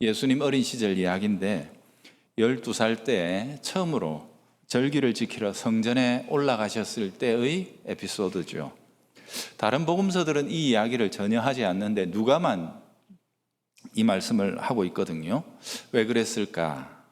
예수님 어린 시절 이야기인데 12살 때 처음으로 절기를 지키러 성전에 올라가셨을 때의 에피소드죠. 다른 복음서들은 이 이야기를 전혀 하지 않는데 누가만 이 말씀을 하고 있거든요. 왜 그랬을까?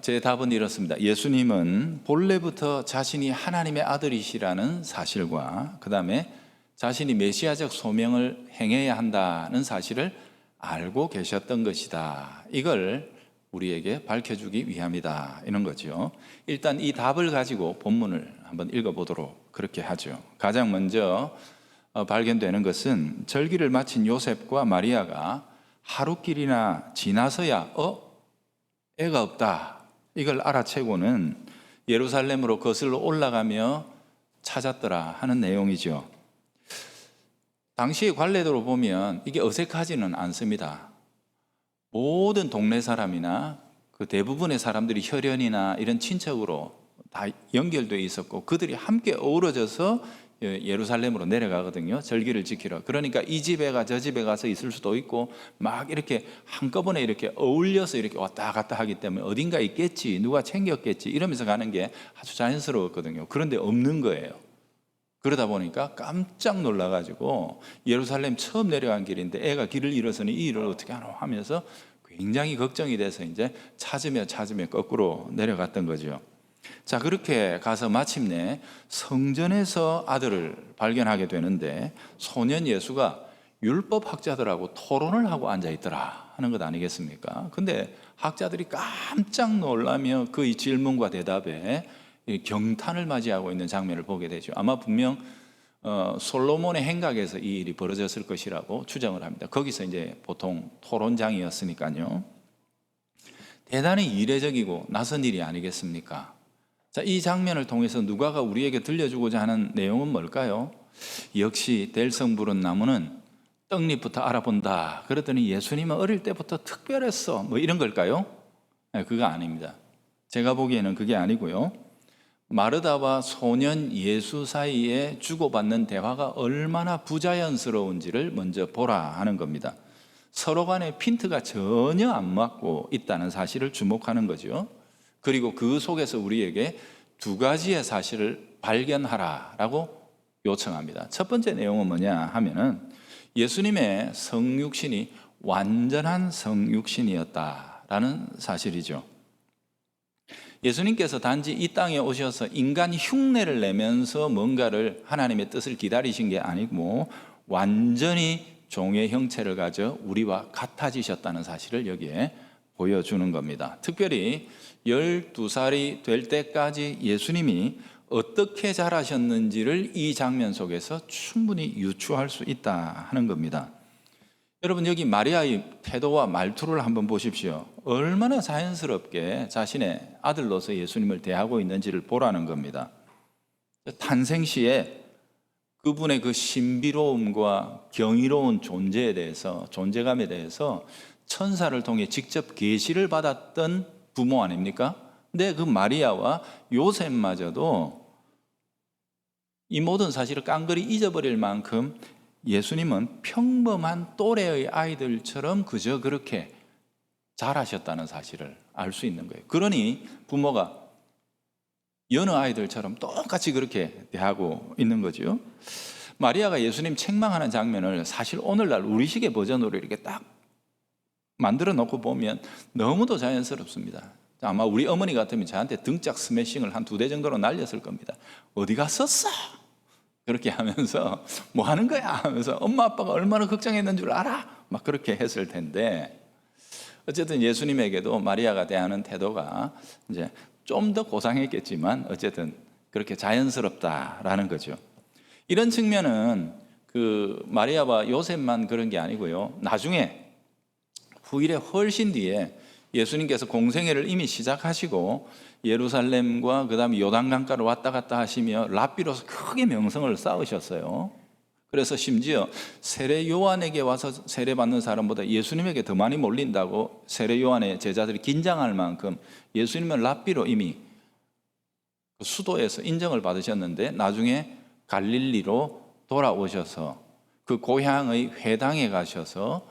제 답은 이렇습니다. 예수님은 본래부터 자신이 하나님의 아들이시라는 사실과 그 다음에 자신이 메시아적 소명을 행해야 한다는 사실을 알고 계셨던 것이다. 이걸 우리에게 밝혀주기 위함이다. 이런 거죠. 일단 이 답을 가지고 본문을 한번 읽어보도록 그렇게 하죠. 가장 먼저 발견되는 것은 절기를 마친 요셉과 마리아가 하루길이나 지나서야 애가 없다. 이걸 알아채고는 예루살렘으로 거슬러 올라가며 찾았더라 하는 내용이죠. 당시의 관례대로 보면 이게 어색하지는 않습니다. 모든 동네 사람이나 그 대부분의 사람들이 혈연이나 이런 친척으로 다 연결되어 있었고 그들이 함께 어우러져서 예루살렘으로 내려가거든요. 절기를 지키러. 그러니까 이 집에 가 저 집에 가서 있을 수도 있고 막 이렇게 한꺼번에 이렇게 어울려서 이렇게 왔다 갔다 하기 때문에 어딘가 있겠지, 누가 챙겼겠지 이러면서 가는 게 아주 자연스러웠거든요. 그런데 없는 거예요. 그러다 보니까 깜짝 놀라가지고 예루살렘 처음 내려간 길인데 애가 길을 잃어서는 이 일을 어떻게 하나 하면서 굉장히 걱정이 돼서 이제 찾으며 거꾸로 내려갔던 거죠. 자, 그렇게 가서 마침내 성전에서 아들을 발견하게 되는데 소년 예수가 율법 학자들하고 토론을 하고 앉아 있더라 하는 것 아니겠습니까? 근데 학자들이 깜짝 놀라며 그의 질문과 대답에 경탄을 맞이하고 있는 장면을 보게 되죠. 아마 분명 솔로몬의 행각에서 이 일이 벌어졌을 것이라고 추정을 합니다. 거기서 이제 보통 토론장이었으니까요. 대단히 이례적이고 낯선 일이 아니겠습니까? 자, 이 장면을 통해서 누가가 우리에게 들려주고자 하는 내용은 뭘까요? 역시 델성 부른 나무는 떡잎부터 알아본다. 그랬더니 예수님은 어릴 때부터 특별했어. 뭐 이런 걸까요? 네, 그거 아닙니다. 제가 보기에는 그게 아니고요. 마르다와 소년 예수 사이에 주고받는 대화가 얼마나 부자연스러운지를 먼저 보라 하는 겁니다. 서로 간의 핀트가 전혀 안 맞고 있다는 사실을 주목하는 거죠. 그리고 그 속에서 우리에게 두 가지의 사실을 발견하라라고 요청합니다. 첫 번째 내용은 뭐냐 하면은 예수님의 성육신이 완전한 성육신이었다라는 사실이죠. 예수님께서 단지 이 땅에 오셔서 인간 흉내를 내면서 뭔가를 하나님의 뜻을 기다리신 게 아니고 완전히 종의 형체를 가져 우리와 같아지셨다는 사실을 여기에 보여주는 겁니다. 특별히 12살이 될 때까지 예수님이 어떻게 자라셨는지를 이 장면 속에서 충분히 유추할 수 있다 하는 겁니다. 여러분, 여기 마리아의 태도와 말투를 한번 보십시오. 얼마나 자연스럽게 자신의 아들로서 예수님을 대하고 있는지를 보라는 겁니다. 탄생 시에 그분의 그 신비로움과 경이로운 존재에 대해서, 존재감에 대해서 천사를 통해 직접 계시를 받았던 부모 아닙니까? 근데 그 마리아와 요셉마저도 이 모든 사실을 깡그리 잊어버릴 만큼 예수님은 평범한 또래의 아이들처럼 그저 그렇게 자라셨다는 사실을 알 수 있는 거예요. 그러니 부모가 여느 아이들처럼 똑같이 그렇게 대하고 있는 거죠. 마리아가 예수님 책망하는 장면을 사실 오늘날 우리식의 버전으로 이렇게 딱 만들어 놓고 보면 너무도 자연스럽습니다. 아마 우리 어머니 같으면 저한테 등짝 스매싱을 한 2대 정도로 날렸을 겁니다. 어디 갔었어? 그렇게 하면서 뭐 하는 거야? 하면서 엄마 아빠가 얼마나 걱정했는 줄 알아? 막 그렇게 했을 텐데 어쨌든 예수님에게도 마리아가 대하는 태도가 이제 좀 더 고상했겠지만 어쨌든 그렇게 자연스럽다라는 거죠. 이런 측면은 그 마리아와 요셉만 그런 게 아니고요. 나중에 후일에 훨씬 뒤에 예수님께서 공생애를 이미 시작하시고 예루살렘과 그 다음에 요단강가를 왔다 갔다 하시며 랍비로서 크게 명성을 쌓으셨어요. 그래서 심지어 세례 요한에게 와서 세례받는 사람보다 예수님에게 더 많이 몰린다고 세례 요한의 제자들이 긴장할 만큼 예수님은 랍비로 이미 수도에서 인정을 받으셨는데 나중에 갈릴리로 돌아오셔서 그 고향의 회당에 가셔서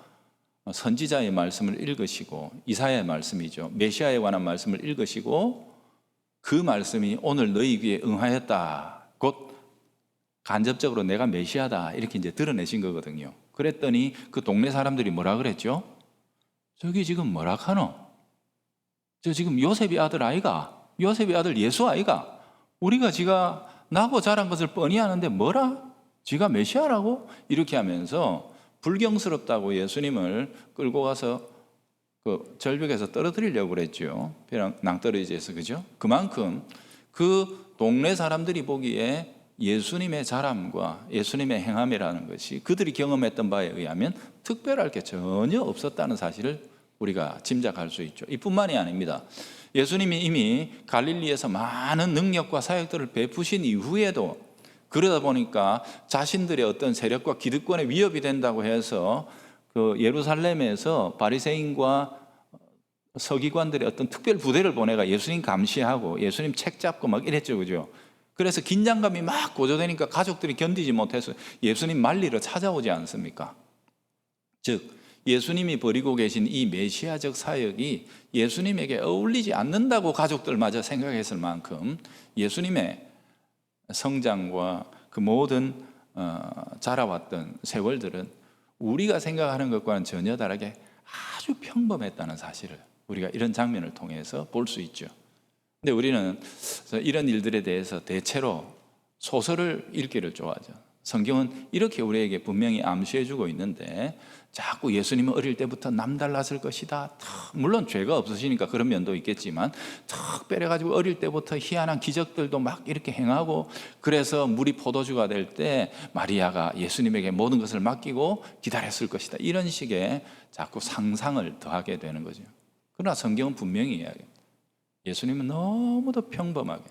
선지자의 말씀을 읽으시고, 이사야의 말씀이죠, 메시아에 관한 말씀을 읽으시고 그 말씀이 오늘 너희 귀에 응하였다, 곧 간접적으로 내가 메시아다, 이렇게 이제 드러내신 거거든요. 그랬더니 그 동네 사람들이 뭐라 그랬죠? 저기 지금 뭐라 하노? 저 지금 요셉의 아들 아이가? 요셉의 아들 예수 아이가? 우리가 지가 나고 자란 것을 뻔히 아는데 뭐라? 지가 메시아라고? 이렇게 하면서 불경스럽다고 예수님을 끌고 가서 그 절벽에서 떨어뜨리려고 그랬죠. 벼랑 낭떠러지에서, 그죠? 그만큼 그 동네 사람들이 보기에 예수님의 자람과 예수님의 행함이라는 것이 그들이 경험했던 바에 의하면 특별할 게 전혀 없었다는 사실을 우리가 짐작할 수 있죠. 이뿐만이 아닙니다. 예수님이 이미 갈릴리에서 많은 능력과 사역들을 베푸신 이후에도 그러다 보니까 자신들의 어떤 세력과 기득권의 위협이 된다고 해서 그 예루살렘에서 바리새인과 서기관들의 어떤 특별 부대를 보내가 예수님 감시하고 예수님 책 잡고 막 이랬죠, 그죠? 그래서 긴장감이 막 고조되니까 가족들이 견디지 못해서 예수님 말리러 찾아오지 않습니까? 즉 예수님이 벌이고 계신 이 메시아적 사역이 예수님에게 어울리지 않는다고 가족들마저 생각했을 만큼 예수님의 성장과 그 모든 자라왔던 세월들은 우리가 생각하는 것과는 전혀 다르게 아주 평범했다는 사실을 우리가 이런 장면을 통해서 볼 수 있죠. 근데 우리는 이런 일들에 대해서 대체로 소설을 읽기를 좋아하죠. 성경은 이렇게 우리에게 분명히 암시해주고 있는데 자꾸 예수님은 어릴 때부터 남달랐을 것이다. 물론 죄가 없으시니까 그런 면도 있겠지만 특별해가지고 어릴 때부터 희한한 기적들도 막 이렇게 행하고, 그래서 물이 포도주가 될 때 마리아가 예수님에게 모든 것을 맡기고 기다렸을 것이다, 이런 식의 자꾸 상상을 더하게 되는 거죠. 그러나 성경은 분명히 이야기합니다. 예수님은 너무도 평범하게,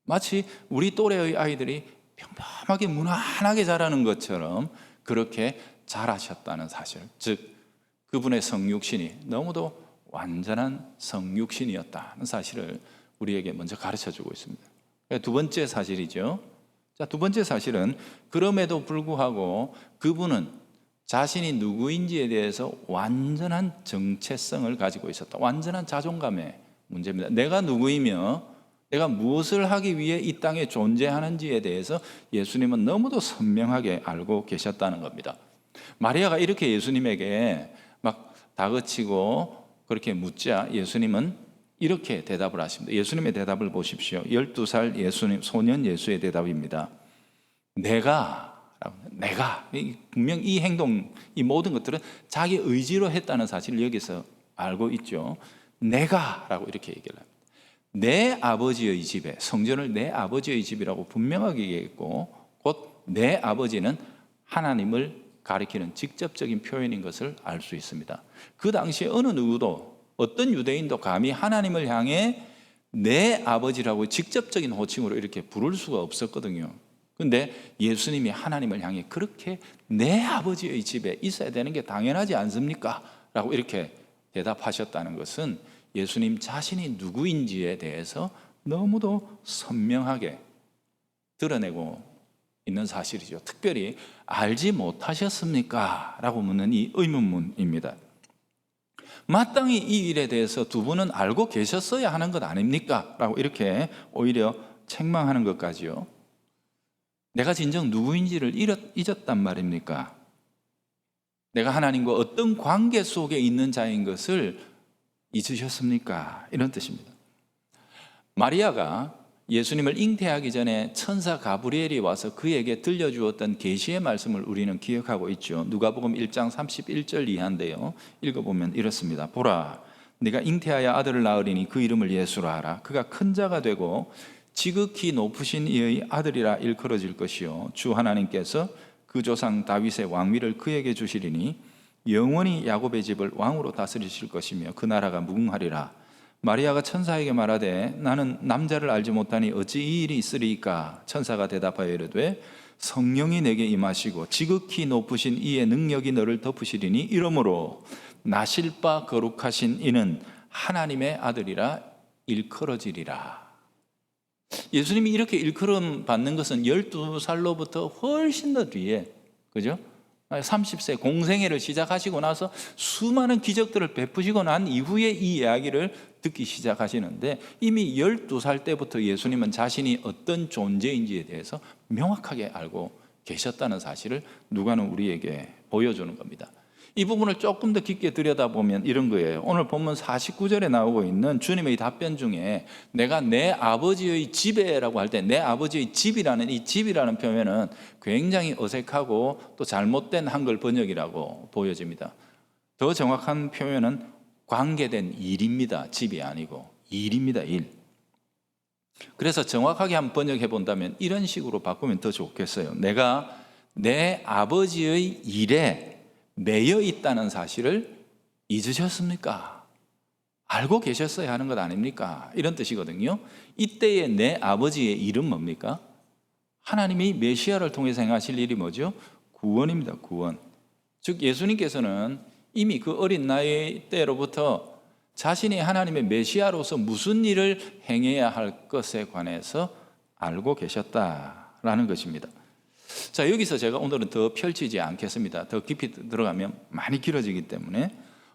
마치 우리 또래의 아이들이 평범하게 무난하게 자라는 것처럼 그렇게 자라셨다는 사실, 즉 그분의 성육신이 너무도 완전한 성육신이었다는 사실을 우리에게 먼저 가르쳐주고 있습니다. 두 번째 사실이죠. 두 번째 사실은 그럼에도 불구하고 그분은 자신이 누구인지에 대해서 완전한 정체성을 가지고 있었다. 완전한 자존감의 문제입니다. 내가 누구이며 내가 무엇을 하기 위해 이 땅에 존재하는지에 대해서 예수님은 너무도 선명하게 알고 계셨다는 겁니다. 마리아가 이렇게 예수님에게 막 다그치고 그렇게 묻자 예수님은 이렇게 대답을 하십니다. 예수님의 대답을 보십시오. 12살 예수님, 소년 예수의 대답입니다. 내가 분명 이 행동, 이 모든 것들은 자기 의지로 했다는 사실을 여기서 알고 있죠. 내가라고 이렇게 얘기를 합니다. 내 아버지의 집에, 성전을 내 아버지의 집이라고 분명하게 얘기했고, 곧 내 아버지는 하나님을 가리키는 직접적인 표현인 것을 알 수 있습니다. 그 당시에 어느 누구도, 어떤 유대인도 감히 하나님을 향해 내 아버지라고 직접적인 호칭으로 이렇게 부를 수가 없었거든요. 그런데 예수님이 하나님을 향해 그렇게 내 아버지의 집에 있어야 되는 게 당연하지 않습니까? 라고 이렇게 대답하셨다는 것은 예수님 자신이 누구인지에 대해서 너무도 선명하게 드러내고 있는 사실이죠. 특별히 알지 못하셨습니까? 라고 묻는 이 의문문입니다. 마땅히 이 일에 대해서 두 분은 알고 계셨어야 하는 것 아닙니까? 라고 이렇게 오히려 책망하는 것까지요. 내가 진정 누구인지를 잊었단 말입니까? 내가 하나님과 어떤 관계 속에 있는 자인 것을 잊으셨습니까? 이런 뜻입니다. 마리아가 예수님을 잉태하기 전에 천사 가브리엘이 와서 그에게 들려주었던 계시의 말씀을 우리는 기억하고 있죠. 누가복음 1장 31절 이하인데요, 읽어보면 이렇습니다. 보라, 네가 잉태하여 아들을 낳으리니 그 이름을 예수라 하라. 그가 큰 자가 되고 지극히 높으신 이의 아들이라 일컬어질 것이요, 주 하나님께서 그 조상 다윗의 왕위를 그에게 주시리니 영원히 야곱의 집을 왕으로 다스리실 것이며 그 나라가 무궁하리라. 마리아가 천사에게 말하되 나는 남자를 알지 못하니 어찌 이 일이 있으리이까? 천사가 대답하여 이르되 성령이 내게 임하시고 지극히 높으신 이의 능력이 너를 덮으시리니 이러므로 나실 바 거룩하신 이는 하나님의 아들이라 일컬어지리라. 예수님이 이렇게 일컬음 받는 것은 12살로부터 훨씬 더 뒤에, 그죠? 30세 공생애를 시작하시고 나서 수많은 기적들을 베푸시고 난 이후에 이 이야기를 듣기 시작하시는데 이미 12살 때부터 예수님은 자신이 어떤 존재인지에 대해서 명확하게 알고 계셨다는 사실을 누가는 우리에게 보여주는 겁니다. 이 부분을 조금 더 깊게 들여다보면 이런 거예요. 오늘 본문 49절에 나오고 있는 주님의 답변 중에 내가 내 아버지의 집에라고 할 때 내 아버지의 집이라는 이 집이라는 표현은 굉장히 어색하고 또 잘못된 한글 번역이라고 보여집니다. 더 정확한 표현은 관계된 일입니다. 집이 아니고 일입니다. 일. 그래서 정확하게 한번 번역해 본다면 이런 식으로 바꾸면 더 좋겠어요. 내가 내 아버지의 일에 매여 있다는 사실을 잊으셨습니까? 알고 계셨어야 하는 것 아닙니까? 이런 뜻이거든요. 이때의 내 아버지의 일은 뭡니까? 하나님이 메시아를 통해서 행하실 일이 뭐죠? 구원입니다. 구원. 즉 예수님께서는 이미 그 어린 나이 때로부터 자신이 하나님의 메시아로서 무슨 일을 행해야 할 것에 관해서 알고 계셨다라는 것입니다. 자, 여기서 제가 오늘은 더 펼치지 않겠습니다. 더 깊이 들어가면 많이 길어지기 때문에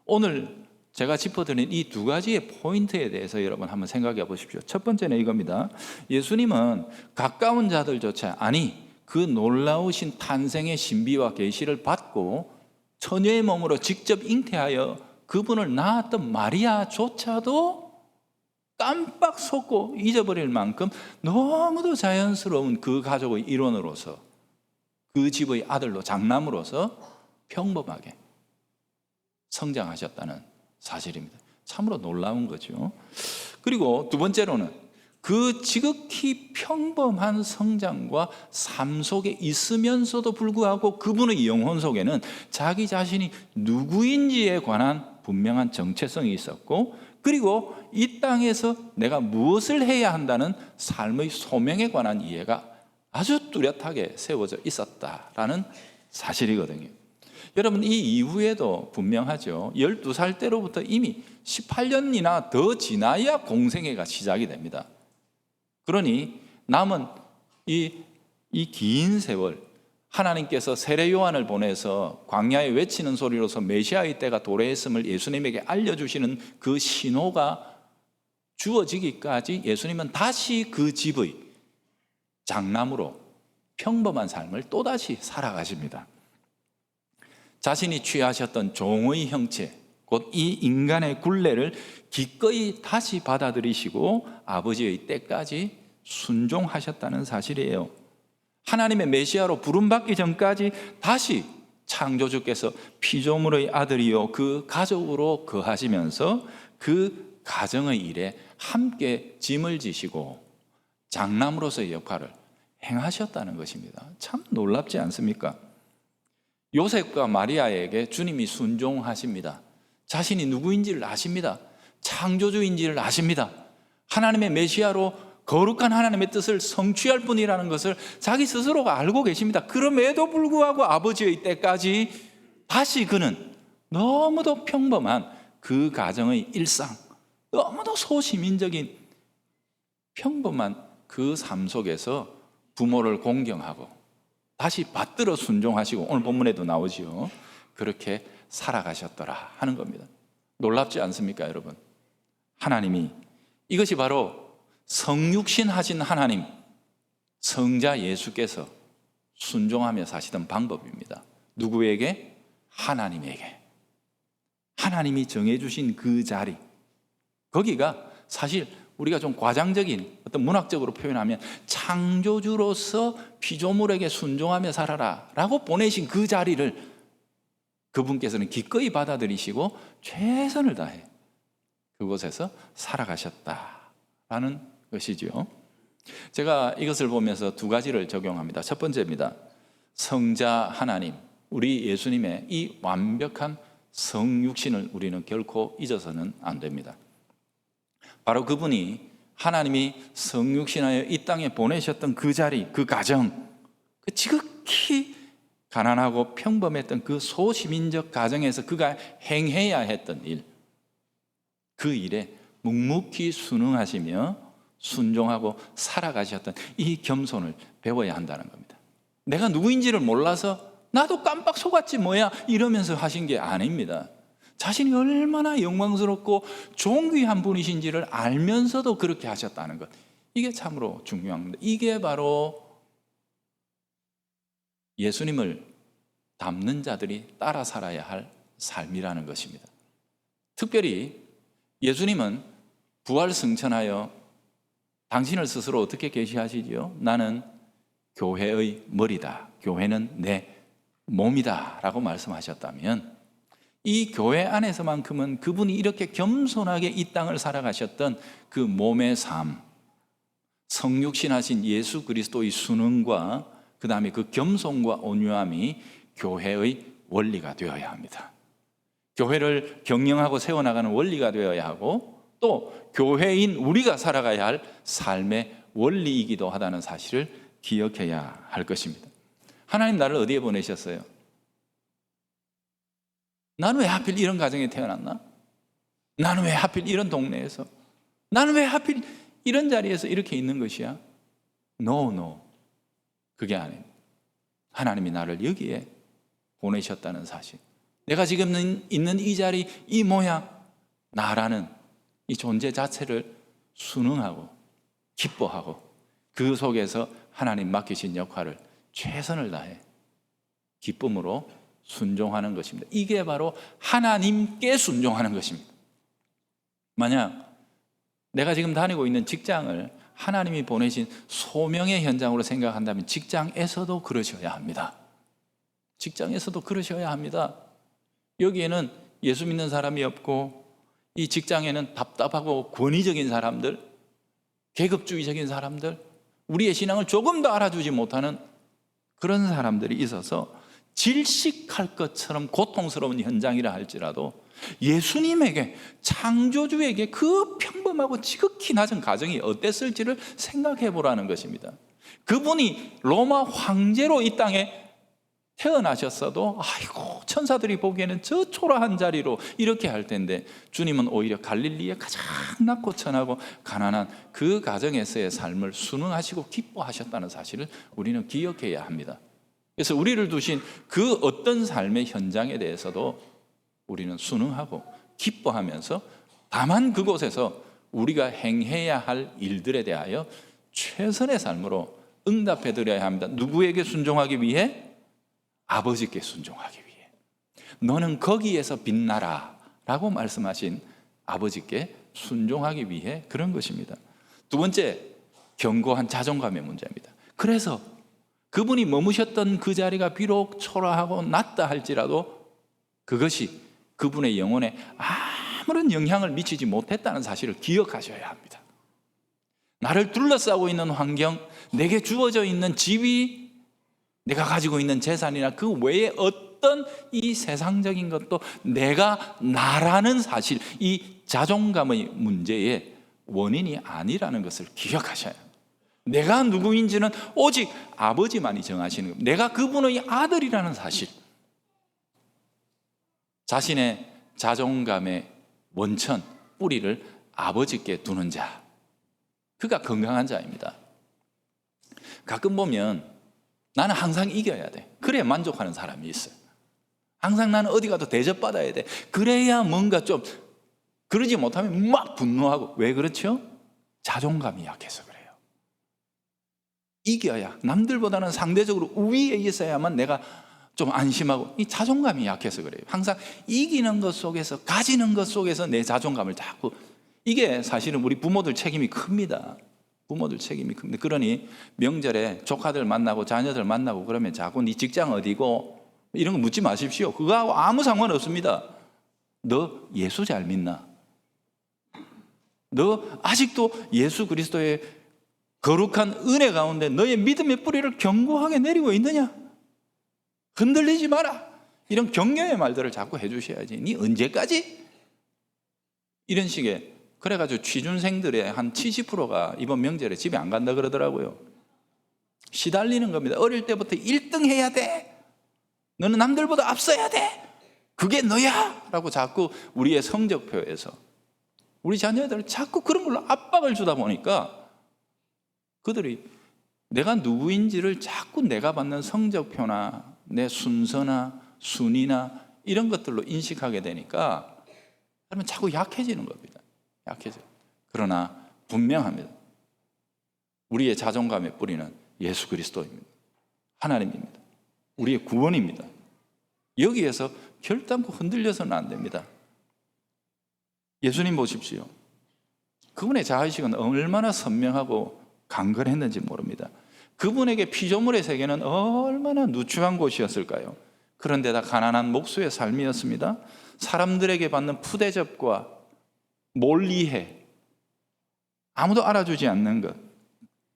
오늘 제가 짚어드린 이 두 가지의 포인트에 대해서 여러분 한번 생각해 보십시오. 첫 번째는 이겁니다. 예수님은 가까운 자들조차, 아니 그 놀라우신 탄생의 신비와 계시를 받고 처녀의 몸으로 직접 잉태하여 그분을 낳았던 마리아조차도 깜빡 속고 잊어버릴 만큼 너무도 자연스러운 그 가족의 일원으로서, 그 집의 아들로, 장남으로서 평범하게 성장하셨다는 사실입니다. 참으로 놀라운 거죠. 그리고 두 번째로는 그 지극히 평범한 성장과 삶 속에 있으면서도 불구하고 그분의 영혼 속에는 자기 자신이 누구인지에 관한 분명한 정체성이 있었고, 그리고 이 땅에서 내가 무엇을 해야 한다는 삶의 소명에 관한 이해가 아주 뚜렷하게 세워져 있었다라는 사실이거든요. 여러분, 이 이후에도 분명하죠. 12살 때로부터 이미 18년이나 더 지나야 공생애가 시작이 됩니다. 그러니 남은 이 긴 세월, 하나님께서 세례 요한을 보내서 광야에 외치는 소리로서 메시아의 때가 도래했음을 예수님에게 알려주시는 그 신호가 주어지기까지 예수님은 다시 그 집의 장남으로 평범한 삶을 또다시 살아가십니다. 자신이 취하셨던 종의 형체, 곧 이 인간의 굴레를 기꺼이 다시 받아들이시고 아버지의 때까지 순종하셨다는 사실이에요. 하나님의 메시아로 부름받기 전까지 다시 창조주께서 피조물의 아들이요 그 가족으로 거하시면서 그 가정의 일에 함께 짐을 지시고 장남으로서의 역할을 행하셨다는 것입니다. 참 놀랍지 않습니까? 요셉과 마리아에게 주님이 순종하십니다. 자신이 누구인지를 아십니다. 창조주인지를 아십니다. 하나님의 메시아로 거룩한 하나님의 뜻을 성취할 분이라는 것을 자기 스스로가 알고 계십니다. 그럼에도 불구하고 아버지의 때까지 다시 그는 너무도 평범한 그 가정의 일상, 너무도 소시민적인 평범한 그 삶 속에서 부모를 공경하고 다시 받들어 순종하시고, 오늘 본문에도 나오지요. 그렇게 살아가셨더라 하는 겁니다. 놀랍지 않습니까, 여러분? 하나님이, 이것이 바로 성육신 하신 하나님, 성자 예수께서 순종하며 사시던 방법입니다. 누구에게? 하나님에게. 하나님이 정해주신 그 자리, 거기가 사실 우리가 좀 과장적인 어떤 문학적으로 표현하면 창조주로서 피조물에게 순종하며 살아라 라고 보내신 그 자리를 그분께서는 기꺼이 받아들이시고 최선을 다해 그곳에서 살아가셨다라는 것이죠. 제가 이것을 보면서 두 가지를 적용합니다. 첫 번째입니다. 성자 하나님, 우리 예수님의 이 완벽한 성육신을 우리는 결코 잊어서는 안 됩니다. 바로 그분이, 하나님이 성육신하여 이 땅에 보내셨던 그 자리, 그 가정, 그 지극히 가난하고 평범했던 그 소시민적 가정에서 그가 행해야 했던 일, 그 일에 묵묵히 순응하시며 순종하고 살아가셨던 이 겸손을 배워야 한다는 겁니다. 내가 누구인지를 몰라서 나도 깜빡 속았지 뭐야 이러면서 하신 게 아닙니다. 자신이 얼마나 영광스럽고 존귀한 분이신지를 알면서도 그렇게 하셨다는 것, 이게 참으로 중요합니다. 이게 바로 예수님을 닮는 자들이 따라 살아야 할 삶이라는 것입니다. 특별히 예수님은 부활 승천하여 당신을 스스로 어떻게 계시하시지요? 나는 교회의 머리다, 교회는 내 몸이다 라고 말씀하셨다면, 이 교회 안에서만큼은 그분이 이렇게 겸손하게 이 땅을 살아가셨던 그 몸의 삶, 성육신하신 예수 그리스도의 순응과 그 다음에 그 겸손과 온유함이 교회의 원리가 되어야 합니다. 교회를 경영하고 세워나가는 원리가 되어야 하고, 또 교회인 우리가 살아가야 할 삶의 원리이기도 하다는 사실을 기억해야 할 것입니다. 하나님 나를 어디에 보내셨어요? 나는 왜 하필 이런 가정에 태어났나? 나는 왜 하필 이런 동네에서? 나는 왜 하필 이런 자리에서 이렇게 있는 것이야? No. 그게 아닙니다. 하나님이 나를 여기에 보내셨다는 사실, 내가 지금 있는 이 자리, 이 모양, 나라는 이 존재 자체를 순응하고 기뻐하고 그 속에서 하나님 맡기신 역할을 최선을 다해 기쁨으로 순종하는 것입니다. 이게 바로 하나님께 순종하는 것입니다. 만약 내가 지금 다니고 있는 직장을 하나님이 보내신 소명의 현장으로 생각한다면 직장에서도 그러셔야 합니다. 직장에서도 그러셔야 합니다. 여기에는 예수 믿는 사람이 없고, 이 직장에는 답답하고 권위적인 사람들, 계급주의적인 사람들, 우리의 신앙을 조금 더 알아주지 못하는 그런 사람들이 있어서 질식할 것처럼 고통스러운 현장이라 할지라도 예수님에게, 창조주에게 그 평범하고 지극히 낮은 가정이 어땠을지를 생각해 보라는 것입니다. 그분이 로마 황제로 이 땅에 태어나셨어도 아이고 천사들이 보기에는 저 초라한 자리로 이렇게 할 텐데, 주님은 오히려 갈릴리에 가장 낮고 천하고 가난한 그 가정에서의 삶을 순응하시고 기뻐하셨다는 사실을 우리는 기억해야 합니다. 그래서 우리를 두신 그 어떤 삶의 현장에 대해서도 우리는 순응하고 기뻐하면서, 다만 그곳에서 우리가 행해야 할 일들에 대하여 최선의 삶으로 응답해 드려야 합니다. 누구에게 순종하기 위해? 아버지께 순종하기 위해. 너는 거기에서 빛나라 라고 말씀하신 아버지께 순종하기 위해 그런 것입니다. 두 번째, 견고한 자존감의 문제입니다. 그래서 그분이 머무셨던 그 자리가 비록 초라하고 낮다 할지라도 그것이 그분의 영혼에 아무런 영향을 미치지 못했다는 사실을 기억하셔야 합니다. 나를 둘러싸고 있는 환경, 내게 주어져 있는 지위, 내가 가지고 있는 재산이나 그 외에 어떤 이 세상적인 것도 내가 나라는 사실, 이 자존감의 문제의 원인이 아니라는 것을 기억하셔야 합니다. 내가 누구인지는 오직 아버지만이 정하시는 겁니다. 내가 그분의 아들이라는 사실, 자신의 자존감의 원천, 뿌리를 아버지께 두는 자, 그가 건강한 자입니다. 가끔 보면 나는 항상 이겨야 돼, 그래야 만족하는 사람이 있어요. 항상 나는 어디 가도 대접받아야 돼, 그래야 뭔가 좀, 그러지 못하면 막 분노하고. 왜 그렇죠? 자존감이 약해서 그래요. 이겨야, 남들보다는 상대적으로 우위에 있어야만 내가 좀 안심하고, 이 자존감이 약해서 그래요. 항상 이기는 것 속에서, 가지는 것 속에서 내 자존감을 자꾸, 이게 사실은 우리 부모들 책임이 큽니다. 부모들 책임이 큽니다. 그러니 명절에 조카들 만나고 자녀들 만나고 그러면 자꾸 네 직장 어디고 이런 거 묻지 마십시오. 그거하고 아무 상관없습니다. 너 예수 잘 믿나? 너 아직도 예수 그리스도의 거룩한 은혜 가운데 너의 믿음의 뿌리를 견고하게 내리고 있느냐? 흔들리지 마라. 이런 격려의 말들을 자꾸 해주셔야지. 네 언제까지? 이런 식의. 그래가지고 취준생들의 한 70%가 이번 명절에 집에 안 간다 그러더라고요. 시달리는 겁니다. 어릴 때부터 1등 해야 돼, 너는 남들보다 앞서야 돼, 그게 너야 라고 자꾸 우리의 성적표에서 우리 자녀들을 자꾸 그런 걸로 압박을 주다 보니까 그들이 내가 누구인지를 자꾸 내가 받는 성적표나 내 순서나 순위나 이런 것들로 인식하게 되니까 그러면 자꾸 약해지는 겁니다. 약해져. 그러나 분명합니다. 우리의 자존감의 뿌리는 예수 그리스도입니다. 하나님입니다. 우리의 구원입니다. 여기에서 결단코 흔들려서는 안 됩니다. 예수님 보십시오. 그분의 자의식은 얼마나 선명하고 강건했는지 모릅니다. 그분에게 피조물의 세계는 얼마나 누추한 곳이었을까요? 그런데다 가난한 목수의 삶이었습니다. 사람들에게 받는 푸대접과 몰리해, 아무도 알아주지 않는 것,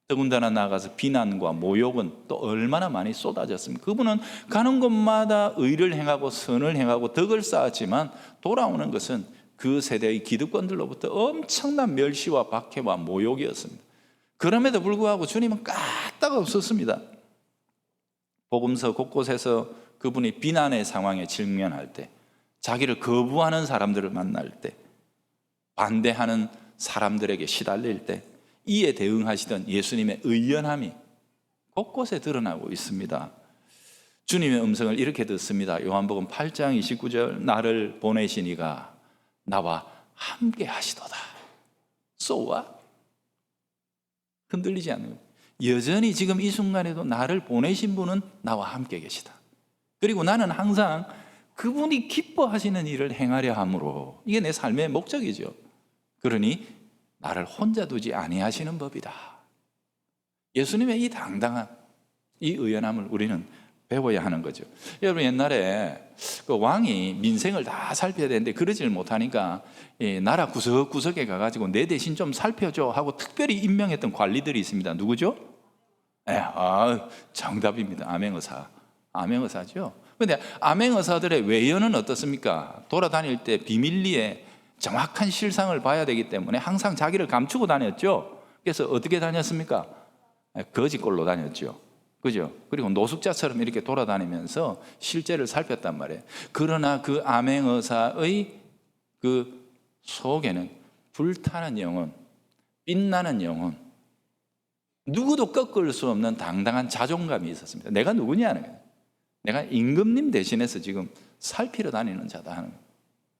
더군다나 나아가서 비난과 모욕은 또 얼마나 많이 쏟아졌습니까? 그분은 가는 곳마다 의를 행하고 선을 행하고 덕을 쌓았지만 돌아오는 것은 그 세대의 기득권들로부터 엄청난 멸시와 박해와 모욕이었습니다. 그럼에도 불구하고 주님은 까딱 없었습니다. 복음서 곳곳에서 그분이 비난의 상황에 직면할 때, 자기를 거부하는 사람들을 만날 때, 반대하는 사람들에게 시달릴 때 이에 대응하시던 예수님의 의연함이 곳곳에 드러나고 있습니다. 주님의 음성을 이렇게 듣습니다. 요한복음 8장 29절, 나를 보내신 이가 나와 함께 하시도다. So what? 흔들리지 않는 거예요. 여전히 지금 이 순간에도 나를 보내신 분은 나와 함께 계시다. 그리고 나는 항상 그분이 기뻐하시는 일을 행하려 함으로, 이게 내 삶의 목적이죠. 그러니 나를 혼자 두지 아니하시는 법이다. 예수님의 이 당당한 이 의연함을 우리는 배워야 하는 거죠. 여러분, 옛날에 그 왕이 민생을 다 살펴야 되는데 그러지를 못하니까 나라 구석구석에 가가지고 내 대신 좀 살펴줘 하고 특별히 임명했던 관리들이 있습니다. 누구죠? 정답입니다. 암행의사. 암행의사죠. 그런데 암행의사들의 외연은 어떻습니까? 돌아다닐 때 비밀리에 정확한 실상을 봐야 되기 때문에 항상 자기를 감추고 다녔죠. 그래서 어떻게 다녔습니까? 거지꼴로 다녔죠. 그죠? 그리고 노숙자처럼 이렇게 돌아다니면서 실제를 살폈단 말이에요. 그러나 그 암행의사의 그 속에는 불타는 영혼, 빛나는 영혼, 누구도 꺾을 수 없는 당당한 자존감이 있었습니다. 내가 누구냐는 거예요. 내가 임금님 대신해서 지금 살피러 다니는 자다 하는 거예요.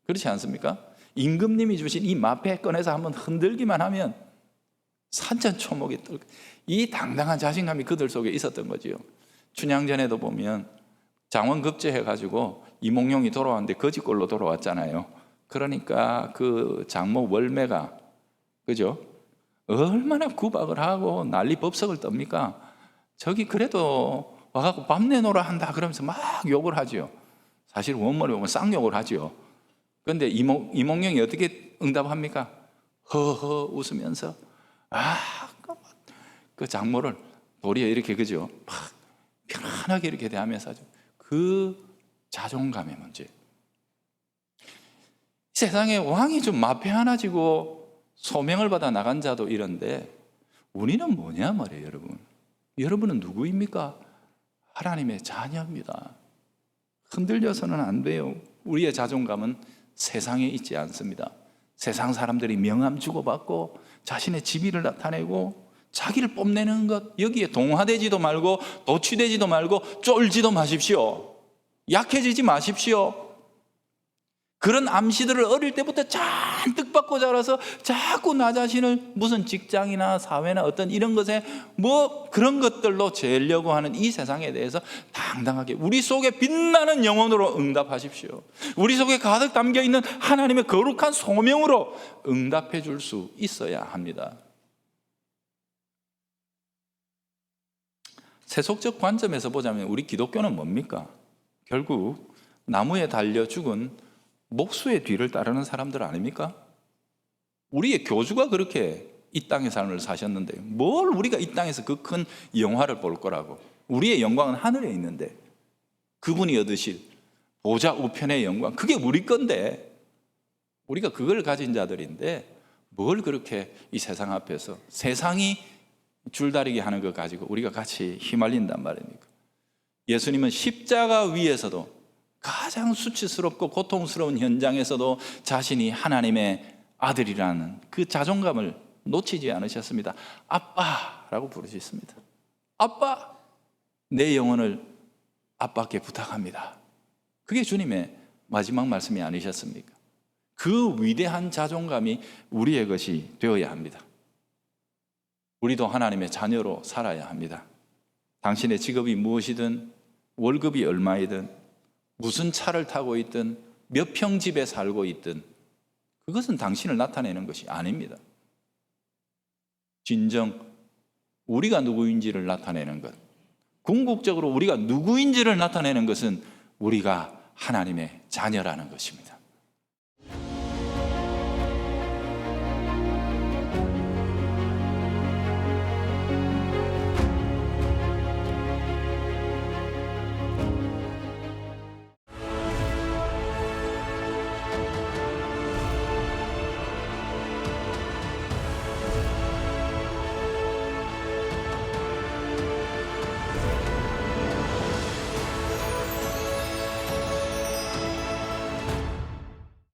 그렇지 않습니까? 임금님이 주신 이 마패 꺼내서 한번 흔들기만 하면 산천초목이 뜰, 이 당당한 자신감이 그들 속에 있었던 거지요. 춘향전에도 보면 장원급제해가지고 이몽룡이 돌아왔는데 거지꼴로 돌아왔잖아요. 그러니까 그 장모 월매가, 그죠? 얼마나 구박을 하고 난리 법석을 떱니까? 저기 그래도 와갖고 밥 내놓으라 한다 그러면서 막 욕을 하죠. 사실 원문에 보면 쌍욕을 하죠. 그런데 이몽룡이 어떻게 응답합니까? 허허 웃으면서 그 장모를 도리어 이렇게, 그죠? 막 편안하게 이렇게 대하면서 하죠. 그 자존감의 문제. 세상에 왕이 좀 마패 하나 지고 소명을 받아 나간 자도 이런데 우리는 뭐냐 말이에요, 여러분. 여러분은 누구입니까? 하나님의 자녀입니다. 흔들려서는 안 돼요. 우리의 자존감은 세상에 있지 않습니다. 세상 사람들이 명함 주고받고 자신의 지위를 나타내고 자기를 뽐내는 것, 여기에 동화되지도 말고 도취되지도 말고 쫄지도 마십시오. 약해지지 마십시오. 그런 암시들을 어릴 때부터 잔뜩 받고 자라서 자꾸 나 자신을 무슨 직장이나 사회나 어떤 이런 것에 뭐 그런 것들로 재려고 하는 이 세상에 대해서 당당하게 우리 속에 빛나는 영혼으로 응답하십시오. 우리 속에 가득 담겨있는 하나님의 거룩한 소명으로 응답해 줄 수 있어야 합니다. 세속적 관점에서 보자면 우리 기독교는 뭡니까? 결국 나무에 달려 죽은 목수의 뒤를 따르는 사람들 아닙니까? 우리의 교주가 그렇게 이 땅의 삶을 사셨는데 뭘 우리가 이 땅에서 그 큰 영화를 볼 거라고. 우리의 영광은 하늘에 있는데 그분이 얻으실 보좌 우편의 영광, 그게 우리 건데 우리가 그걸 가진 자들인데 뭘 그렇게 이 세상 앞에서 세상이 줄다리기 하는 것 가지고 우리가 같이 휘말린단 말입니까? 예수님은 십자가 위에서도 가장 수치스럽고 고통스러운 현장에서도 자신이 하나님의 아들이라는 그 자존감을 놓치지 않으셨습니다. 아빠라고 부르셨습니다. 아빠, 내 영혼을 아빠께 부탁합니다. 그게 주님의 마지막 말씀이 아니셨습니까? 그 위대한 자존감이 우리의 것이 되어야 합니다. 우리도 하나님의 자녀로 살아야 합니다. 당신의 직업이 무엇이든, 월급이 얼마이든, 무슨 차를 타고 있든, 몇 평 집에 살고 있든, 그것은 당신을 나타내는 것이 아닙니다. 진정 우리가 누구인지를 나타내는 것, 궁극적으로 우리가 누구인지를 나타내는 것은 우리가 하나님의 자녀라는 것입니다.